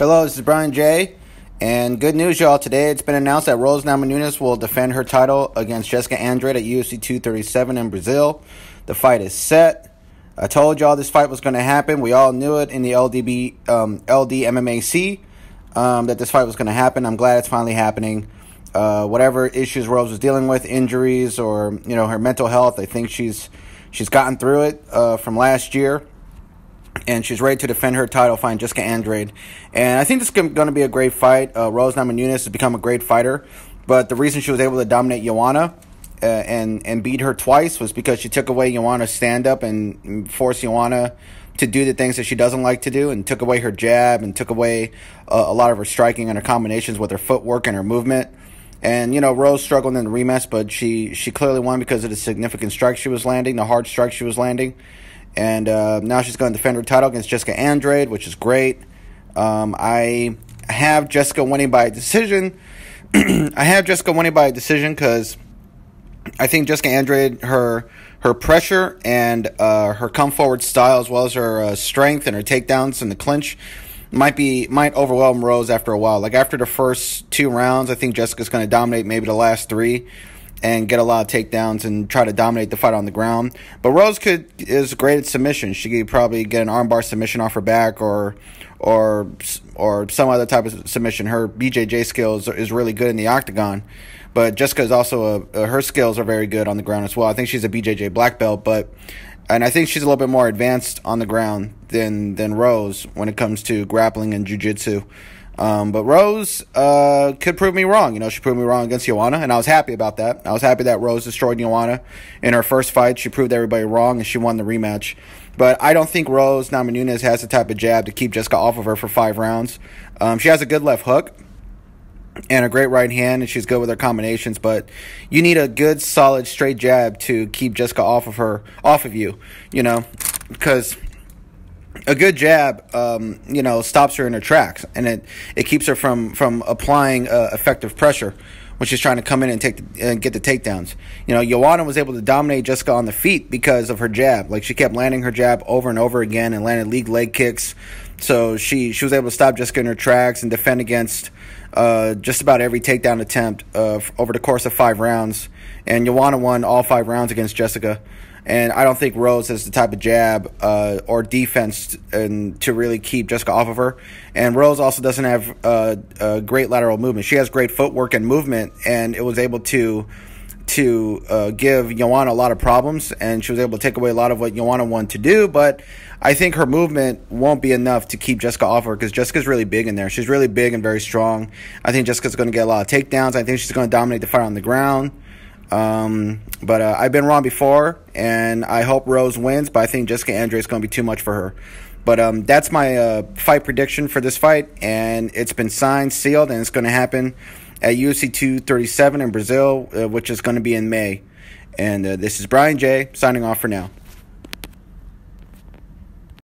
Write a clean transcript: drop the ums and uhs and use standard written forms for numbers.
Hello, this is Brian J. And good news, y'all. Today it's been announced that Rose Namajunas will defend her title against Jessica Andrade at UFC 237 in Brazil. The fight is set. I told y'all this fight was going to happen. We all knew it in the LDMMAC that this fight was going to happen. I'm glad it's finally happening. Whatever issues Rose was dealing with, injuries or her mental health, I think she's gotten through it from last year. And she's ready to defend her title, fighting Jessica Andrade. And I think this is going to be a great fight. Rose Namajunas has become a great fighter. But the reason she was able to dominate Joanna and beat her twice was because she took away Joanna's stand-up and forced Joanna to do the things that she doesn't like to do, and took away her jab and took away a lot of her striking and her combinations with her footwork and her movement. And, Rose struggled in the rematch, but she clearly won because of the significant strikes she was landing, the hard strikes she was landing. And now she's going to defend her title against Jessica Andrade, which is great. I have Jessica winning by a decision. I have Jessica winning by a decision because I think Jessica Andrade, her pressure and her come forward style, as well as her strength and her takedowns in the clinch, might overwhelm Rose after a while. Like after the first 2 rounds, I think Jessica's going to dominate maybe the last 3. And get a lot of takedowns and try to dominate the fight on the ground. But Rose is great at submission. She could probably get an armbar submission off her back or some other type of submission. Her BJJ skills is really good in the octagon. But Jessica is also her skills are very good on the ground as well. I think she's a BJJ black belt, and I think she's a little bit more advanced on the ground than Rose when it comes to grappling and jiu-jitsu. But Rose could prove me wrong. She proved me wrong against Joanna, and I was happy about that. I was happy that Rose destroyed Joanna in her first fight. She proved everybody wrong, and she won the rematch. But I don't think Rose Namajunas has the type of jab to keep Jessica off of her for 5 rounds. She has a good left hook and a great right hand, and she's good with her combinations. But you need a good, solid, straight jab to keep Jessica off of you, because a good jab, stops her in her tracks, and it keeps her from applying effective pressure when she's trying to come in and get the takedowns. Joanna was able to dominate Jessica on the feet because of her jab. Like, she kept landing her jab over and over again and landed league leg kicks. So she was able to stop Jessica in her tracks and defend against just about every takedown attempt over the course of 5 rounds. And Joanna won all 5 rounds against Jessica. And I don't think Rose has the type of jab or defense to really keep Jessica off of her. And Rose also doesn't have great lateral movement. She has great footwork and movement, and it was able to give Joanna a lot of problems, and she was able to take away a lot of what Joanna wanted to do. But I think her movement won't be enough to keep Jessica off her, because Jessica's really big in there. She's really big and very strong. I think Jessica's going to get a lot of takedowns. I think she's going to dominate the fight on the ground. But I've been wrong before, and I hope Rose wins, but I think Jessica Andrade is going to be too much for her. But that's my fight prediction for this fight, and it's been signed, sealed, and it's going to happen at UFC 237 in Brazil, which is going to be in May. And this is Brian J. signing off for now.